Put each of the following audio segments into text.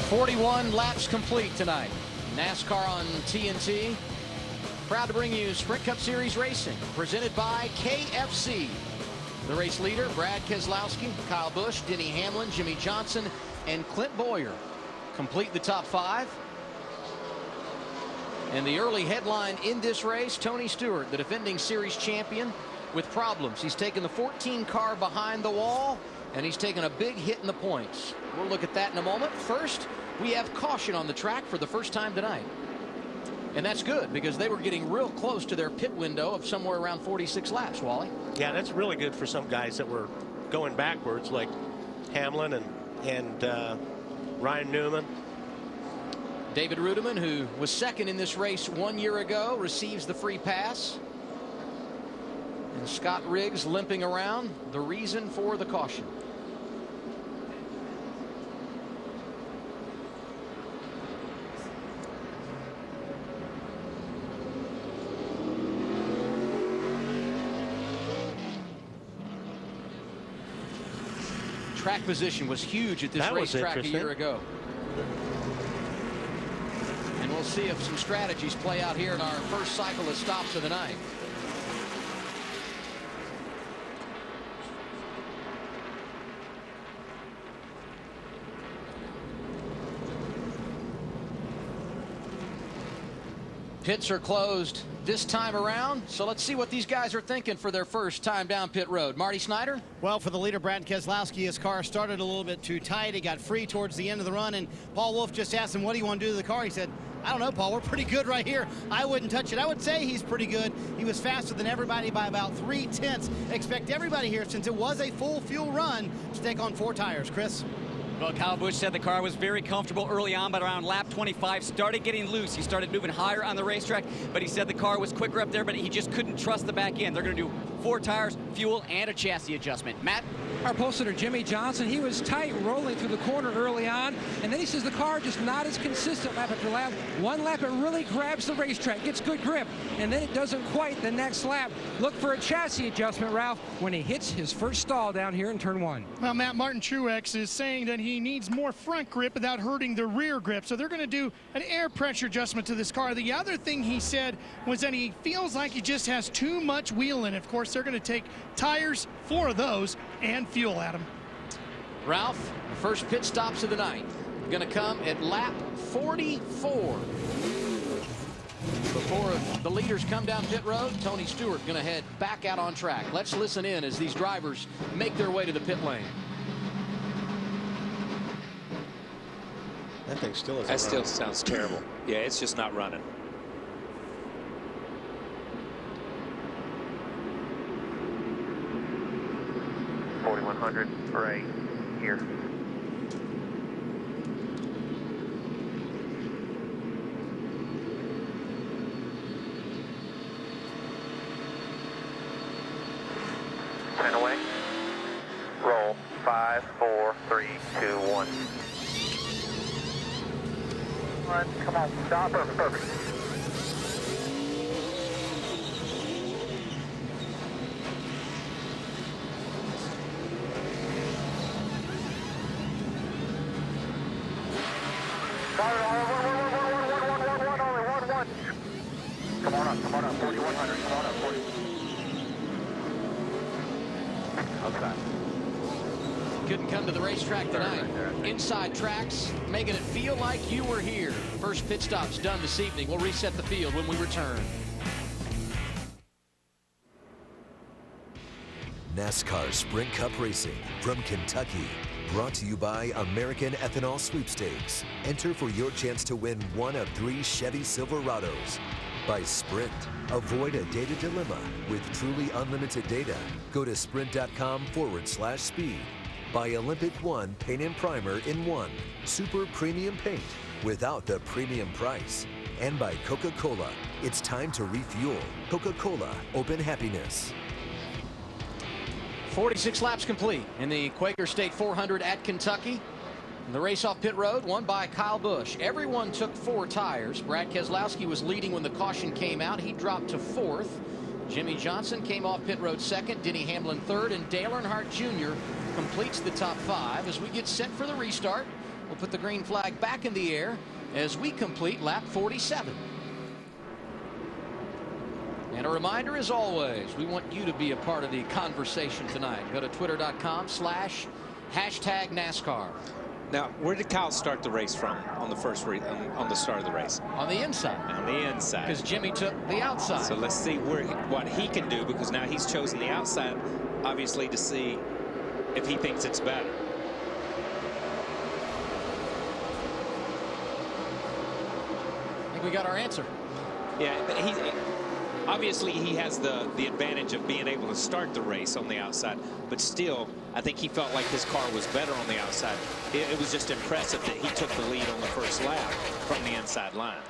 41 laps complete tonight. NASCAR on TNT. Proud to bring you Sprint Cup Series racing, presented by KFC. The race leader, Brad Keselowski, Kyle Busch, Denny Hamlin, Jimmy Johnson, and Clint Bowyer complete the top 5. And the early headline in this race, Tony Stewart, the defending series champion, with problems. He's taken the 14 car behind the wall, and he's taken a big hit in the points. We'll look at that in a moment. First, we have caution on the track for the first time tonight. And that's good, because they were getting real close to their pit window of somewhere around 46 laps, Wally. Yeah, that's really good for some guys that were going backwards, like Hamlin and Ryan Newman. David Rudiman, who was second in this race 1 year ago, receives the free pass. And Scott Riggs limping around, the reason for the caution. Track position was huge at this racetrack a year ago. And we'll see if some strategies play out here in our first cycle of stops of the night. Pits are closed this time around, so let's see what these guys are thinking for their first time down pit road. Marty Snyder? Well, for the leader, Brad Keselowski, his car started a little bit too tight. He got free towards the end of the run, and Paul Wolfe just asked him, what do you want to do to the car? He said, I don't know, Paul, we're pretty good right here. I wouldn't touch it. I would say he's pretty good. He was faster than everybody by about 3/10. Expect everybody here, since it was a full fuel run, to take on 4 tires. Chris? Well, Kyle Busch said the car was very comfortable early on, but around lap 25 started getting loose. He started moving higher on the racetrack, but he said the car was quicker up there, but he just couldn't trust the back end. They're going to do 4 tires, fuel, and a chassis adjustment. Matt? Our pollster Jimmy Johnson, he was tight rolling through the corner early on, and then he says the car just not as consistent lap after lap. One lap it really grabs the racetrack, gets good grip, and then it doesn't quite the next lap. Look for a chassis adjustment, Ralph, when he hits his first stall down here in turn 1. Well, Matt, Martin Truex is saying that he needs more front grip without hurting the rear grip, so they're going to do an air pressure adjustment to this car. The other thing he said was that he feels like he just has too much wheel in it. Of course, they're going to take tires, 4 of those, and fuel, Adam. Ralph, the first pit stops of the night going to come at lap 44. Before the leaders come down pit road, Tony Stewart going to head back out on track. Let's listen in as these drivers make their way to the pit lane. That thing still isn't That still sounds terrible. Yeah, it's just not running. $4,100 right here. Ten away. Roll. 5, 4, 3, 2, 1. Come on, stop. Perfect. Come on up, 4,100, come on up, 40. Outside. Couldn't come to the racetrack tonight. Inside tracks, making it feel like you were here. First pit stop's done this evening. We'll reset the field when we return. NASCAR Sprint Cup Racing from Kentucky. Brought to you by American Ethanol Sweepstakes. Enter for your chance to win one of 3 Chevy Silverados. By Sprint. Avoid a data dilemma with truly unlimited data. Go to sprint.com/speed. By Olympic One Paint and Primer in 1. Super premium paint without the premium price. And by Coca-Cola. It's time to refuel. Coca-Cola, open happiness. 46 laps complete in the Quaker State 400 at Kentucky. The race off pit road won by Kyle Busch. Everyone took 4 tires. Brad Keselowski was leading when the caution came out. He dropped to 4th. Jimmy Johnson came off pit road 2nd. Denny Hamlin 3rd. And Dale Earnhardt Jr. completes the top 5 as we get set for the restart. We'll put the green flag back in the air as we complete lap 47. And a reminder, as always, we want you to be a part of the conversation tonight. Go to twitter.com/#NASCAR. Now, where did Kyle start the race from on the first on the start of the race? On the inside. On the inside. Because Jimmy took the outside. So let's see what he can do, because now he's chosen the outside, obviously, to see if he thinks it's better. I think we got our answer. Yeah, but obviously he has the advantage of being able to start the race on the outside, but still, I think he felt like his car was better on the outside. It was just impressive that he took the lead on the first lap from the inside line.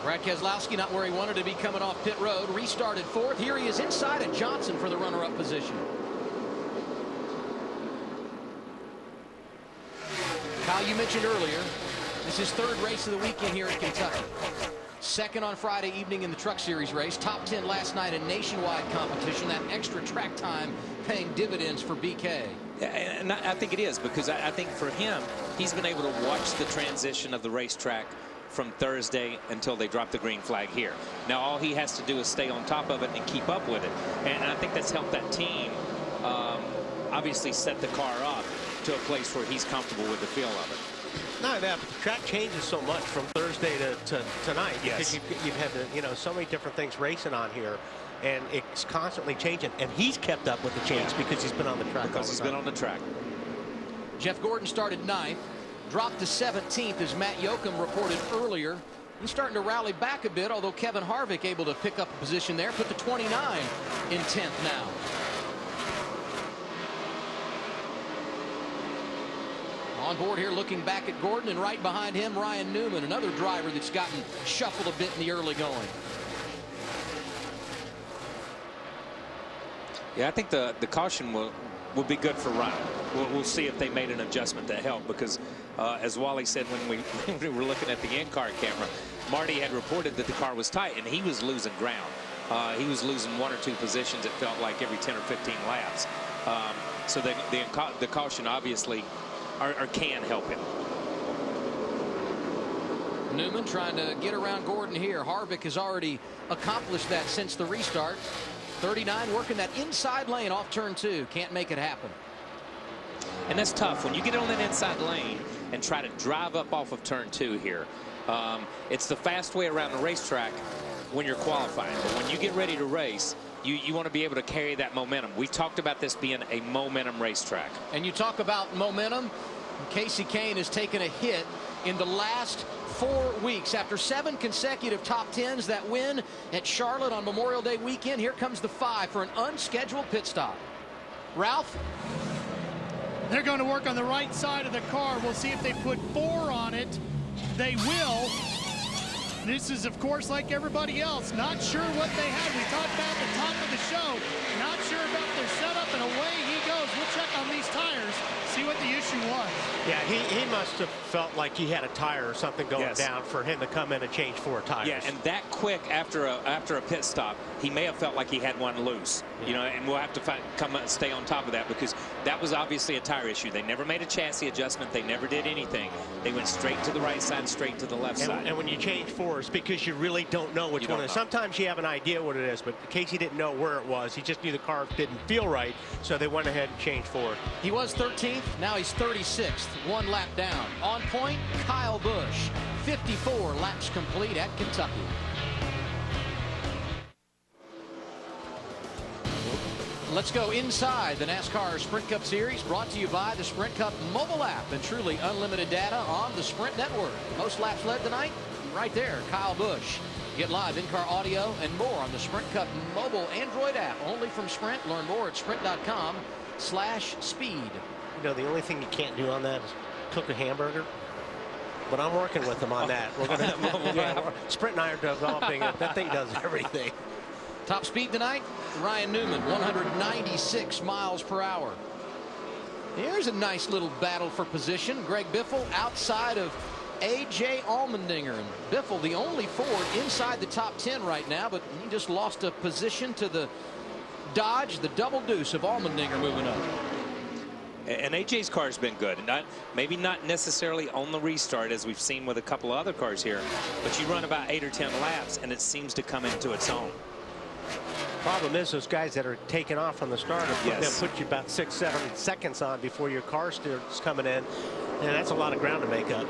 Brad Keselowski not where he wanted to be coming off pit road. Restarted fourth. Here he is inside of Johnson for the runner-up position. Kyle, you mentioned earlier, this is third race of the weekend here at Kentucky. Second on Friday evening in the Truck Series race. Top 10 last night in nationwide competition. That extra track time paying dividends for BK. Yeah, and I think it is, because I think for him, he's been able to watch the transition of the racetrack from Thursday until they drop the green flag here. Now all he has to do is stay on top of it and keep up with it. And I think that's helped that team obviously set the car up to a place where he's comfortable with the feel of it. Not that, but the track changes so much from Thursday to tonight. Yes. Because you've had so many different things racing on here, and it's constantly changing. And he's kept up with the change because he's been on the track. Because he's been on the track. Jeff Gordon started 9th. Dropped to 17th, as Matt Yoakum reported earlier. He's starting to rally back a bit, although Kevin Harvick able to pick up a position there. Put the 29 in 10th now. On board here, looking back at Gordon, and right behind him, Ryan Newman, another driver that's gotten shuffled a bit in the early going. Yeah, I think the caution will be good for Ryan. We'll see if they made an adjustment to help, because as Wally said when we were looking at the in-car camera, Marty had reported that the car was tight and he was losing ground. He was losing 1 or 2 positions, it felt like, every 10 or 15 laps. So the caution obviously can help him. Newman trying to get around Gordon here. Harvick has already accomplished that since the restart. 39 working that inside lane off turn 2. Can't make it happen. And that's tough when you get on that inside lane and try to drive up off of turn 2 here. It's the fast way around the racetrack when you're qualifying, but when you get ready to race, you want to be able to carry that momentum. We talked about this being a momentum racetrack. And you talk about momentum. Casey Kane has taken a hit in the last 4 weeks. After 7 consecutive top 10s, that win at Charlotte on Memorial Day weekend, here comes the 5 for an unscheduled pit stop. Ralph? They're going to work on the right side of the car. We'll see if they put 4 on it. They will. This is, of course, like everybody else. Not sure what they had. We talked about at the top of the show. Not sure about their setup, and away he goes. We'll check on these tires, see what the issue was. Yeah, he must have felt like he had a tire or something going down for him to come in and change 4 tires. Yeah, and that quick after a pit stop, he may have felt like he had one loose. You know, and we'll have to stay on top of that, because that was obviously a tire issue. They never made a chassis adjustment. They never did anything. They went straight to the right side, straight to the left side. And when you change 4s, because you really don't know which one it is. Sometimes you have an idea what it is, but Casey didn't know where it was. He just knew the car didn't feel right, so they went ahead and changed 4. He was 13th. Now he's 36th. 1 lap down. On point, Kyle Busch. 54 laps complete at Kentucky. Let's go inside the NASCAR Sprint Cup Series, brought to you by the Sprint Cup mobile app and truly unlimited data on the Sprint network. Most laps led tonight, right there, Kyle Busch. Get live in-car audio and more on the Sprint Cup mobile Android app, only from Sprint. Learn more at sprint.com/speed. You know, the only thing you can't do on that is cook a hamburger. But I'm working with them on that. We're gonna, Sprint and I are developing it. That thing does everything. Top speed tonight, Ryan Newman, 196 miles per hour. Here's a nice little battle for position. Greg Biffle outside of A.J. Allmendinger. And Biffle, the only Ford inside the top 10 right now, but he just lost a position to the Dodge, the double deuce of Allmendinger moving up. And AJ's car has been good. Maybe not necessarily on the restart as we've seen with a couple of other cars here, but you run about 8 or 10 laps and it seems to come into its own. Problem is those guys that are taking off from the start Yes. they'll put you about 6-7 seconds on before your car starts coming in, and that's a lot of ground to make up.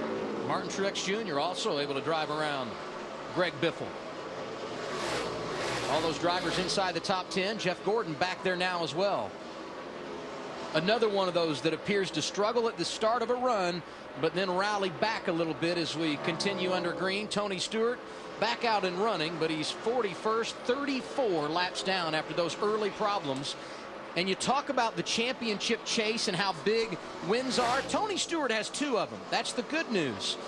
Martin Truex Jr. also able to drive around Greg Biffle. All those drivers inside the top 10. Jeff Gordon back there now as well. Another one of those that appears to struggle at the start of a run, but then rally back a little bit as we continue under green. Tony Stewart back out and running, but he's 41st, 34 laps down after those early problems. And you talk about the championship chase and how big wins are. Tony Stewart has 2 of them. That's the good news.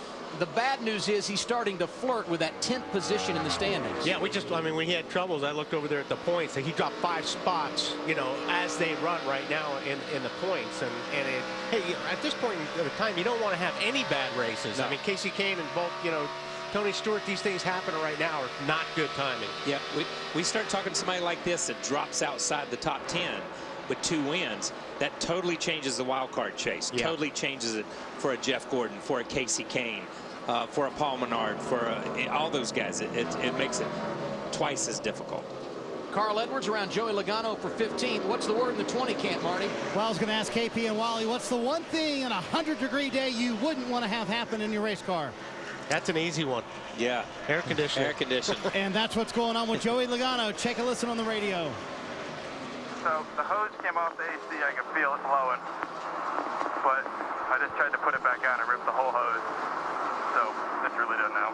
The bad news is he's starting to flirt with that 10th position in the standings. Yeah, I mean, when he had troubles, I looked over there at the points, and he dropped 5 spots, you know, as they run right now in the points. Hey, at this point in time, you don't want to have any bad races. No. I mean, Casey Kane and both, you know, Tony Stewart, these things happen right now are not good timing. Yeah, we start talking to somebody like this that drops outside the top 10 with 2 wins. That totally changes the wild card chase. Yeah. Totally changes it for a Jeff Gordon, for a Casey Kane, for a Paul Menard, for all those guys. It makes it twice as difficult. Carl Edwards around Joey Logano for 15th. What's the word in the 20 camp, Marty? Well, I was going to ask KP and Wally, what's the one thing on a 100-degree day you wouldn't want to have happen in your race car? That's an easy one. Yeah. Air conditioning. Air conditioning. And that's what's going on with Joey Logano. Take a listen on the radio. So the hose came off the AC. I could feel it blowing, but I just tried to put it back on and rip the whole hose. So it's really done now.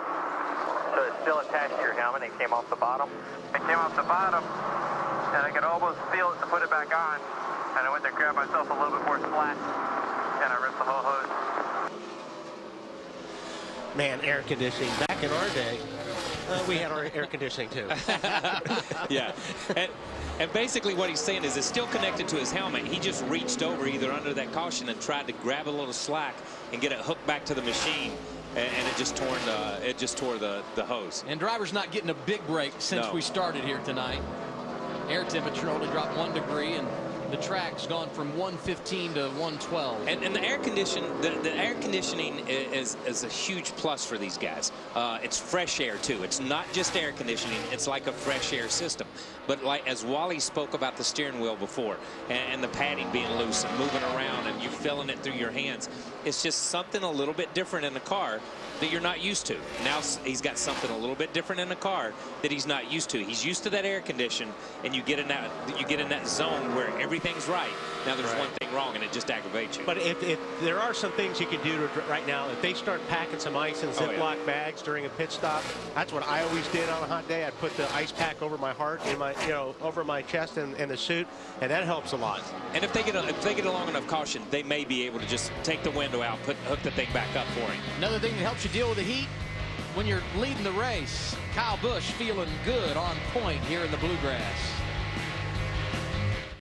So it's still attached to your helmet and it came off the bottom? It came off the bottom, and I could almost feel it to put it back on. And I went to grab myself a little bit more slack, and I ripped the whole hose. Man, air conditioning. Back in our day, we had our air conditioning too. Yeah. And basically what he's saying is it's still connected to his helmet. He just reached over either under that caution and tried to grab a little slack and get it hooked back to the machine, and it just tore the hose. And drivers not getting a big break since we started here tonight. Air temperature only dropped 1 degree, and the track's gone from 115 to 112. And the air conditioning is a huge plus for these guys. It's fresh air too. It's not just air conditioning. It's like a fresh air system. But like as Wally spoke about the steering wheel before, and the padding being loose and moving around, and you feeling it through your hands, it's just something a little bit different in the car that you're not used to. Now he's got something a little bit different in the car that he's not used to. He's used to that air condition, and you get in that zone where everything's right. Now there's one thing wrong, and it just aggravates you. But if there are some things you can do right now, if they start packing some ice in Ziploc bags during a pit stop, that's what I always did on a hot day. I'd put the ice pack over my heart, in my, over my chest and the suit, and that helps a lot. And if they get a long enough caution, they may be able to just take the window out, hook the thing back up for him. Another thing that helps you deal with the heat when you're leading the race. Kyle Busch feeling good on point here in the Bluegrass.